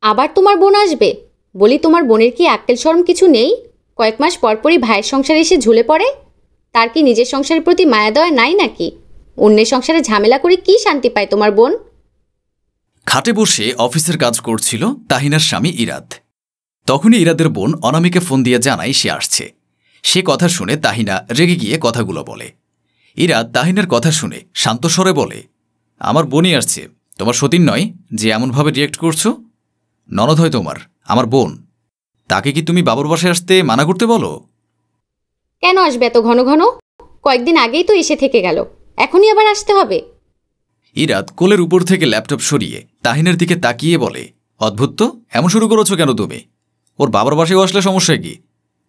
আবার তোমার বোন আসবে? বলি, তোমার বোনের কি আক্কেল শরম কিছু নেই? কয়েক মাস পরপরই ভাইয়ের সংসারে এসে ঝুলে পড়ে। তার কি নিজের সংসারের প্রতি মায়া দয়া নাই নাকি? অন্যের সংসারে ঝামেলা করে কি শান্তি পায় তোমার বোন? খাটে বসে অফিসের কাজ করছিল তাহিনার স্বামী ইরাদ। তখনই ইরাদের বোন অনামিকে ফোন দিয়ে জানায় সে আসছে। সে কথা শুনে তাহিনা রেগে গিয়ে কথাগুলো বলে। ইরাদ তাহিনার কথা শুনে শান্ত স্বরে বলে, আমার বোনই আসছে, তোমার সতীন নয় যে এমনভাবে রিয়েক্ট করছো। ননদ হয় তোমার, আমার বোন। তাকে কি তুমি বাবুর বাসায় আসতে মানা করতে বলো? কেন আসবে এত ঘন ঘন? কয়েকদিন আগেই তো এসে থেকে গেল, এখনই আবার আসতে হবে? ইরাদ কোলের উপর থেকে ল্যাপটপ সরিয়ে তাহিনার দিকে তাকিয়ে বলে, অদ্ভুত তো, এমন শুরু করেছো কেন তুমি? ওর বাবার বাসায় আসলে সমস্যা কি?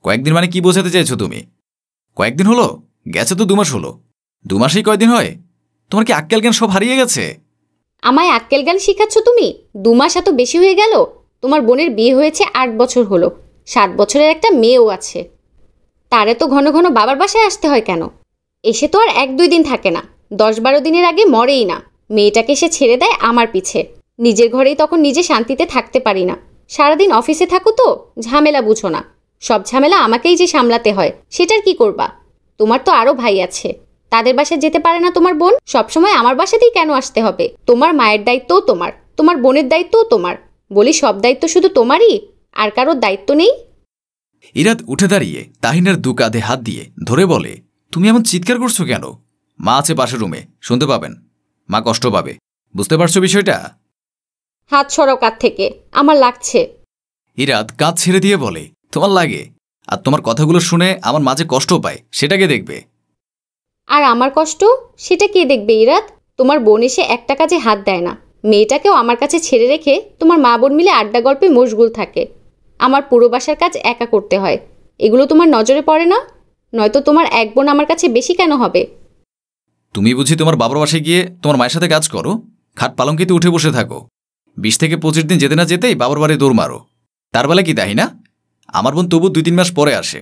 কয়েকদিন মানে কি বোঝাতে চাইছো তুমি? কয়েকদিন হলো? গেছে তো 2 মাস হলো। 2 মাসেই কয়দিন হয়? তোমার কি আক্কেল জ্ঞান সব হারিয়ে গেছে? আমায় আক্কেল জ্ঞান শিখাচ্ছ তুমি? 2 মাস এত বেশি হয়ে গেল? তোমার বোনের বিয়ে হয়েছে 8 বছর হলো, 7 বছরের একটা মেয়েও আছে। তার এত ঘন ঘন বাবার বাসায় আসতে হয় কেন? এসে তো আর 1-2 দিন থাকে না, 10-12 দিনের আগে মরেই না। মেয়েটাকে সে ছেড়ে দেয় আমার পিছে। নিজের ঘরেই তখন নিজে শান্তিতে থাকতে পারি না। সারাদিন অফিসে থাকো তো, ঝামেলা বুঝো না। সব ঝামেলা আমাকেই যে সামলাতে হয়, সেটার কি করবা? তোমার তো আরও ভাই আছে, তাদের বাসায় যেতে পারে না তোমার বোন? সবসময় আমার বাসাতেই কেন আসতে হবে? তোমার মায়ের দায়িত্বও তোমার, তোমার বোনের দায়িত্বও তোমার। বলি, সব দায়িত্ব শুধু তোমারই, আর কারোর দায়িত্ব নেই? ইরাদ উঠে দাঁড়িয়ে তাহিনার 2 কাঁধে হাত দিয়ে ধরে বলে, তুমি এমন চিৎকার করছো কেন? মা আছে পাশের রুমে, শুনতে পাবেন। মা কষ্ট পাবে, বুঝতে পারছো বিষয়টা? হাত সরাও কাঁধ থেকে, আমার লাগছে। ইরাদ কাঁধ ছেড়ে দিয়ে বলে, তোমার লাগে? আর তোমার কথাগুলো শুনে আমার মাঝে কষ্ট পায়, সেটাকে দেখবে। আর আমার কষ্ট, সেটা কে দেখবে ইরাদ? তোমার বোন এসে একটা কাজে হাত দেয় না, মেয়েটাকেও আমার কাছে ছেড়ে রেখে তোমার মা বোন মিলে আড্ডা গল্পে মশগুল থাকে। আমার পুরো বাসার কাজ একা করতে হয়। এগুলো তোমার নজরে পড়ে না? নয়তো তোমার এক বোন আমার কাছে বেশি কেন হবে? তুমি বুঝি তোমার বাবার বাসায় গিয়ে তোমার মায়ের সাথে কাজ করো, খাট পালঙ্কিতে উঠে বসে থাকো, 20 থেকে 25 দিন যেতে না যেতেই বাবার বাড়ি দৌড় মারো। তার বেলা কি তাই না? আমার বোন তবু 2-3 মাস পরে আসে।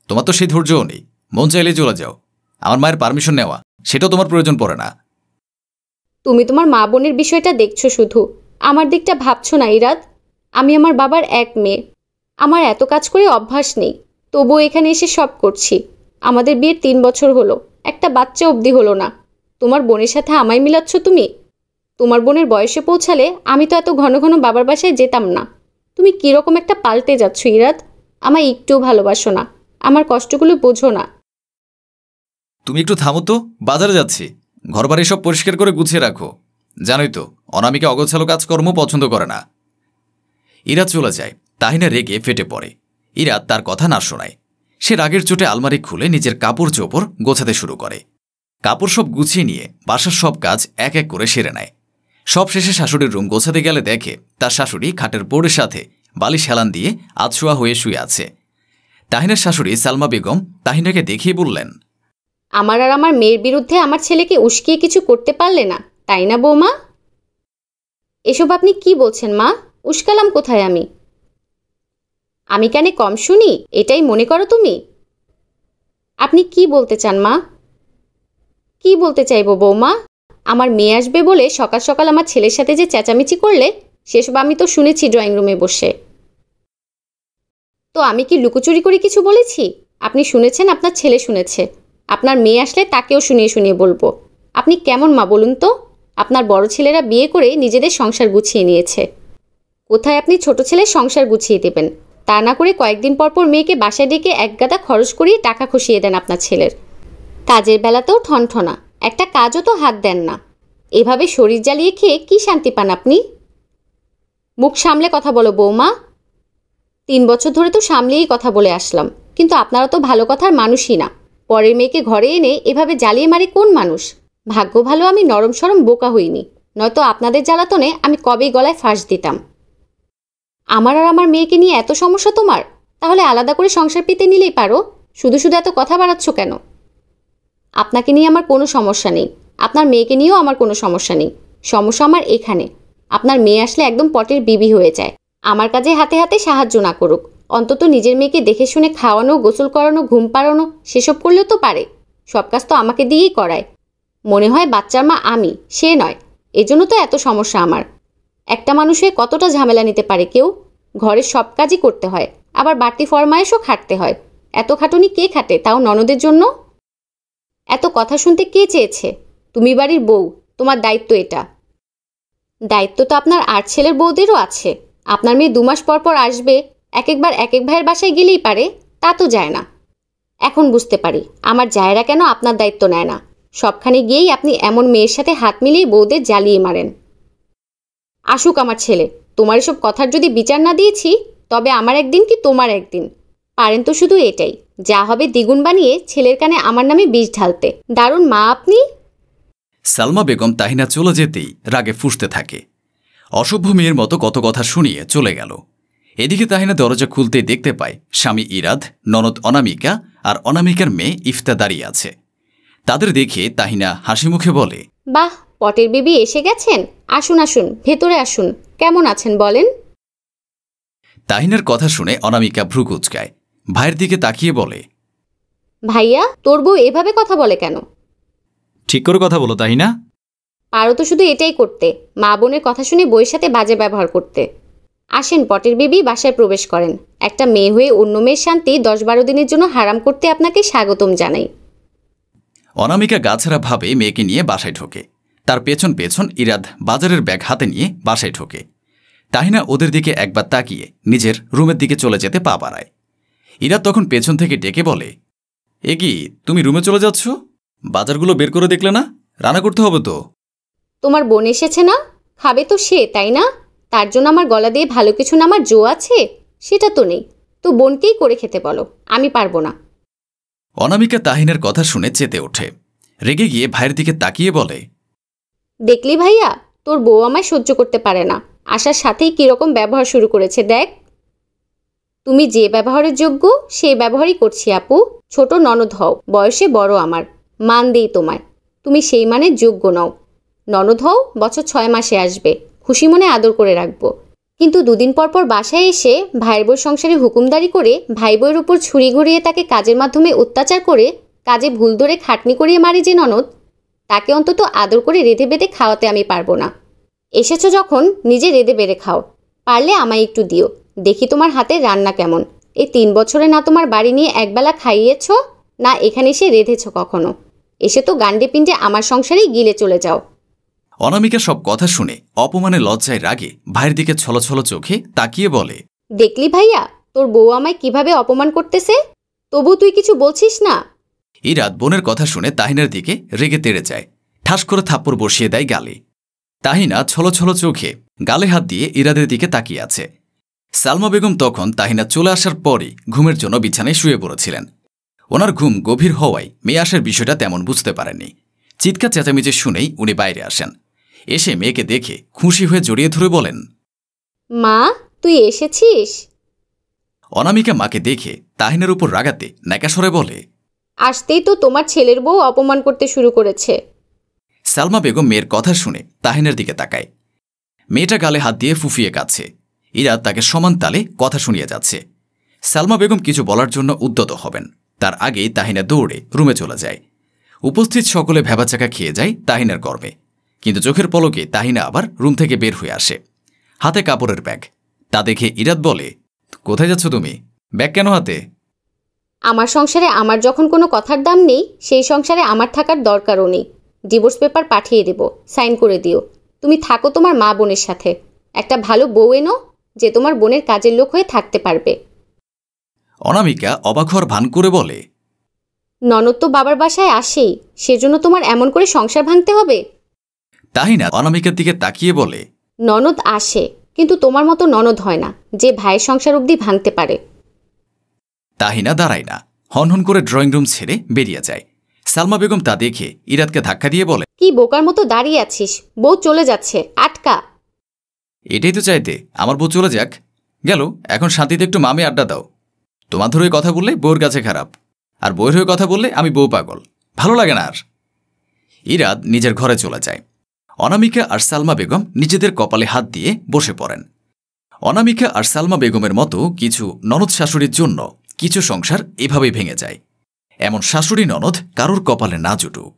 তোমার তো সেই ধৈর্যও নেই, মন চাইলে চলে যাও। আমার মায়ের পারমিশন নেওয়া, সেটাও তোমার প্রয়োজন পড়ে না। তুমি তোমার মা বোনের বিষয়টা দেখছো শুধু, আমার দিকটা ভাবছো না ইরাদ। আমি আমার বাবার এক মেয়ে, আমার এত কাজ করে অভ্যাস নেই, তবুও এখানে এসে সব করছি। আমাদের বিয়ের 3 বছর হলো, একটা বাচ্চা অবধি হলো না। তোমার বোনের সাথে আমায় মিলাচ্ছ তুমি? তোমার বোনের বয়সে পৌঁছালে আমি তো এত ঘন ঘন বাবার বাসায় যেতাম না। তুমি কীরকম একটা পাল্টে যাচ্ছ ইরাদ। আমায় একটুও ভালোবাসো না, আমার কষ্টগুলো বোঝো না। তুমি একটু থামো তো, বাজারে যাচ্ছি। ঘরবাড়ি সব পরিষ্কার করে গুছিয়ে রাখো। জানোই তো অনামিকা অগোছালো কাজকর্ম পছন্দ করে না। ইরাদ চলে যায়। তাহিনা রেগে ফেটে পড়ে। ইরাদ তার কথা না শোনায়। সে রাগের চোটে আলমারি খুলে নিজের কাপড় চোপড় গোছাতে শুরু করে। কাপড় সব গুছিয়ে নিয়ে বাসার সব কাজ এক এক করে সেরে নেয়। সব শেষে শাশুড়ির রুম গোছাতে গেলে দেখে তার শাশুড়ি খাটের বোর্ডের সাথে বালিশ হেলান দিয়ে আধশোয়া হয়ে শুয়ে আছে। তাহিনার শাশুড়ি সালমা বেগম তাহিনাকে দেখিয়ে বললেন, আমার আর আমার মেয়ের বিরুদ্ধে আমার ছেলেকে উস্কিয়ে কিছু করতে পারলে না, তাই না বৌমা? এসব আপনি কি বলছেন মা? উস্কালাম কোথায় আমি? আমি কানে কম শুনি, এটাই মনে করো তুমি? আপনি কি বলতে চান মা? কি বলতে চাইবো বৌমা? আমার মেয়ে আসবে বলে সকাল সকাল আমার ছেলের সাথে যে চেঁচামেচি করলে, সেসব আমি তো শুনেছি ড্রয়িং রুমে বসে। তো আমি কি লুকোচুরি করে কিছু বলেছি? আপনি শুনেছেন, আপনার ছেলে শুনেছে। আপনার মেয়ে আসলে তাকেও শুনিয়ে শুনিয়ে বলবো। আপনি কেমন মা বলুন তো? আপনার বড় ছেলেরা বিয়ে করে নিজেদের সংসার গুছিয়ে নিয়েছে। কোথায় আপনি ছোট ছেলের সংসার গুছিয়ে দেবেন? তা না করে কয়েকদিন পর পর মেয়েকে বাসায় ডেকে একগাদা খরচ করিয়ে টাকা খসিয়ে দেন আপনার ছেলের। কাজের বেলাতেও ঠনঠনা, একটা কাজও তো হাত দেন না। এভাবে শরীর জ্বালিয়ে খেয়ে কি শান্তি পান আপনি? মুখ সামলে কথা বলো বৌমা। 3 বছর ধরে তো সামলেই কথা বলে আসলাম, কিন্তু আপনারা তো ভালো কথার মানুষই না। পরের মেয়েকে ঘরে এনে এভাবে জ্বালিয়ে মারে কোন মানুষ? ভাগ্য ভালো আমি নরম সরম বোকা হইনি, নয়তো আপনাদের জ্বালাতনে আমি কবেই গলায় ফাঁস দিতাম। আমার আর আমার মেয়েকে নিয়ে এত সমস্যা তোমার? তাহলে আলাদা করে সংসার পেতে নিলেই পারো। শুধু শুধু এত কথা বাড়াচ্ছ কেন? আপনাকে নিয়ে আমার কোনো সমস্যা নেই, আপনার মেয়েকে নিয়েও আমার কোনো সমস্যা নেই। সমস্যা আমার এখানে, আপনার মেয়ে আসলে একদম পটের বিবি হয়ে যায়। আমার কাজে হাতে হাতে সাহায্য না করুক, অন্তত নিজের মেয়েকে দেখে শুনে খাওয়ানো, গোসল করানো, ঘুম পাড়ানো সেসব করলেও তো পারে। সব কাজ তো আমাকে দিয়েই করায়। মনে হয় বাচ্চার মা আমি, সে নয়। এজন্য তো এত সমস্যা আমার। একটা মানুষ হয়ে কতটা ঝামেলা নিতে পারে কেউ? ঘরের সব কাজই করতে হয়, আবার বাড়তি ফরমায়েশও খাটতে হয়। এত খাটুনি কে খাটে, তাও ননদের জন্য? এত কথা শুনতে কে চেয়েছে? তুমি বাড়ির বউ, তোমার দায়িত্ব এটা। দায়িত্ব তো আপনার 8 ছেলের বউদেরও আছে। আপনার মেয়ে 2 মাস পর পর আসবে, এক একবার এক এক ভাইয়ের বাসায় গেলেই পারে, তা তো যায় না। এখন বুঝতে পারি আমার জায়েরা কেন আপনার দায়িত্ব নেয় না। সবখানে গিয়েই আপনি এমন মেয়ের সাথে হাত মিলিয়ে বউদের জ্বালিয়ে মারেন। আসুক আমার ছেলে, তোমার এসব কথার যদি বিচার না দিয়েছি, তবে আমার একদিন কি তোমার একদিন। পারেন তো শুধু এটাই, যা হবে দ্বিগুণ বানিয়ে ছেলের কানে আমার নামে বিষ ঢালতে। দারুণ মা আপনি। সালমা বেগম তাহিনা চলে যেতেই রাগে ফুঁসতে থাকে। অসভ্য মেয়ের মতো কত কথা শুনিয়ে চলে গেল। এদিকে তাহিনা দরজা খুলতেই দেখতে পায় স্বামী ইরাদ, ননদ অনামিকা আর অনামিকার মেয়ে ইফতা দাঁড়িয়ে আছে। তাদের দেখে তাহিনা হাসি মুখে বলে, বাহ, পটের বেবি এসে গেছেন। আসুন আসুন, ভেতরে আসুন। কেমন আছেন বলেন? তাহিনার কথা শুনে অনামিকা ভ্রু কুঁচকায়, ভাইয়ের দিকে তাকিয়ে বলে, ভাইয়া, তোর বউ এভাবে কথা বলে কেন? ঠিক করে কথা বলো তাহিনা। পারো তো শুধু এটাই করতে, মা বোনের কথা শুনে বইয়ের সাথে বাজে ব্যবহার করতে। আসেন পটের বেবি, বাসায় প্রবেশ করেন। একটা মেয়ে হয়ে অন্য মেয়ের শান্তি 10-12 দিনের জন্য হারাম করতে আপনাকে স্বাগতম জানাই। অনামিকা গাছাড়া ভাবে মেয়েকে নিয়ে বাসায় ঢোকে। তার পেছন পেছন ইরাদ বাজারের ব্যাগ হাতে নিয়ে বাসায় ঢোকে। তাহিনা ওদের দিকে একবার তাকিয়ে নিজের রুমের দিকে চলে যেতে পা বাড়ায়। ইরাদ তখন পেছন থেকে ডেকে বলে, এ কি, তুমি রুমে চলে যাচ্ছ? বাজারগুলো বের করে দেখলে না? রান্না করতে হবে তো। তোমার বোন এসেছে না, খাবে তো সে, তাই না? তার জন্য আমার গলা দিয়ে ভালো কিছু নামার জো আছে? সেটা তো নেই। তো বোনকেই করে খেতে বলো, আমি পারবো না। অনামিকা তাহিনার কথা শুনে চেতে ওঠে। রেগে গিয়ে ভাইয়ের দিকে তাকিয়ে বলে, দেখলি ভাইয়া, তোর বউ আমায় সহ্য করতে পারে না। আসার সাথেই কীরকম ব্যবহার শুরু করেছে দেখ। তুমি যে ব্যবহারের যোগ্য সেই ব্যবহারই করছি আপু। ছোট ননদ হও, বয়সে বড় আমার, মান দেই তোমায়। তুমি সেই মানের যোগ্য নও। ননদ হও, বছর 6 মাসে আসবে, খুশি মনে আদর করে রাখবো। কিন্তু 2 দিন পর পর বাসায় এসে ভাইয়ের বউর সংসারে হুকুমদারি করে ভাই বউয়ের উপর ছুরি ঘুরিয়ে তাকে কাজের মাধ্যমে অত্যাচার করে কাজে ভুল ধরে খাটনি করিয়ে মারি যে ননদ, তাকে অন্তত আদর করে রেঁধে বেঁধে খাওয়াতে আমি পারবো না। এসেছো যখন নিজে রেঁধে বেড়ে খাও, পারলে আমায় একটু দিও, দেখি তোমার হাতের রান্না কেমন। এই 3 বছরে না তোমার বাড়ি নিয়ে একবেলা খাইয়েছ, না এখানে এসে রেঁধেছ কখনো। এসে তো গান্ডে পিণ্ডে আমার সংসারেই গিলে চলে যাও। অনামিকা সব কথা শুনে অপমানে লজ্জায় রাগে ভাইয়ের দিকে ছলছল চোখে তাকিয়ে বলে, দেখলি ভাইয়া, তোর বউ আমায় কিভাবে অপমান করতেছে, তবু তুই কিছু বলছিস না? ইরাদ বোনের কথা শুনে তাহিনার দিকে রেগে তেড়ে যায়, ঠাস করে থাপ্পড় বসিয়ে দেয় গালে। তাহিনা ছলছল চোখে গালে হাত দিয়ে ইরাদের দিকে তাকিয়ে আছে। সালমা বেগম তখন তাহিনা চলে আসার পরই ঘুমের জন্য বিছানায় শুয়ে পড়েছিলেন। ওনার ঘুম গভীর হওয়ায় মেয়ে আসার বিষয়টা তেমন বুঝতে পারেননি। চিৎকার চেঁচামেচি শুনেই উনি বাইরে আসেন। এসে মেয়েকে দেখে খুশি হয়ে জড়িয়ে ধরে বলেন, মা, তুই এসেছিস? অনামিকা মাকে দেখে তাহিনার উপর রাগাতে ন্যাকাসরে বলে, আসতেই তো তোমার ছেলের বউ অপমান করতে শুরু করেছে। সালমা বেগম মেয়ের কথা শুনে তাহিনার দিকে তাকায়। মেয়েটা গালে হাত দিয়ে ফুফিয়ে কাঁদছে। ইরাদ তাকে সমান তালে কথা শুনিয়ে যাচ্ছে। সালমা বেগম কিছু বলার জন্য উদ্যত হবেন, তার আগেই তাহিনা দৌড়ে রুমে চলে যায়। উপস্থিত সকলে ভ্যাবাচাকা খেয়ে যায় তাহিনার গর্বে। কিন্তু চোখের পলকে তাহিনা আবার রুম থেকে বের হয়ে আসে, হাতে কাপড়ের ব্যাগ। তা দেখে ইরাদ বলে, কোথায় যাচ্ছ তুমি? ব্যাগ কেন হাতে? আমার সংসারে আমার যখন কোনো কথার দাম নেই, সেই সংসারে আমার থাকার দরকারও নেই। ডিভোর্স পেপার পাঠিয়ে দেব, সাইন করে দিও। তুমি থাকো তোমার মা বোনের সাথে। একটা ভালো বউ এনো যে তোমার বোনের কাজের লোক হয়ে থাকতে পারবে। অনামিকা অবাক হওয়ার ভান করে বলে, ননদ তো বাবার বাসায় আসেই, সেজন্য তোমার এমন করে সংসার ভাঙতে হবে? তাহিনা অনামিকার দিকে তাকিয়ে বলে, ননদ আসে, কিন্তু তোমার মতো ননদ হয় না যে ভাইয়ের সংসার অবধি ভাঙতে পারে। তাহিনা দাঁড়ায় না, হনহন করে ড্রয়িং রুম ছেড়ে বেরিয়ে যায়। সালমা বেগম তা দেখে ইরাদকে ধাক্কা দিয়ে বলে, কি বোকার মতো দাঁড়িয়ে আছিস? বউ চলে যাচ্ছে, আটকা। এটাই তো চাইতে, আমার বউ চলে যাক। গেল, এখন শান্তিতে একটু মামে আড্ডা দাও। তোমার ধরে কথা বললে বউর কাছে খারাপ, আর বউয়ের হয়ে কথা বললে আমি বউ পাগল। ভালো লাগে না আর। ইরাদ নিজের ঘরে চলে যায়। অনামিকা আর সালমা বেগম নিজেদের কপালে হাত দিয়ে বসে পড়েন। অনামিকা আর সালমা বেগমের মতো কিছু ননদ শাশুড়ির জন্য কিছু সংসার এভাবেই ভেঙে যায়। এমন শাশুড়ি ননদ কারোর কপালে না জুটুক।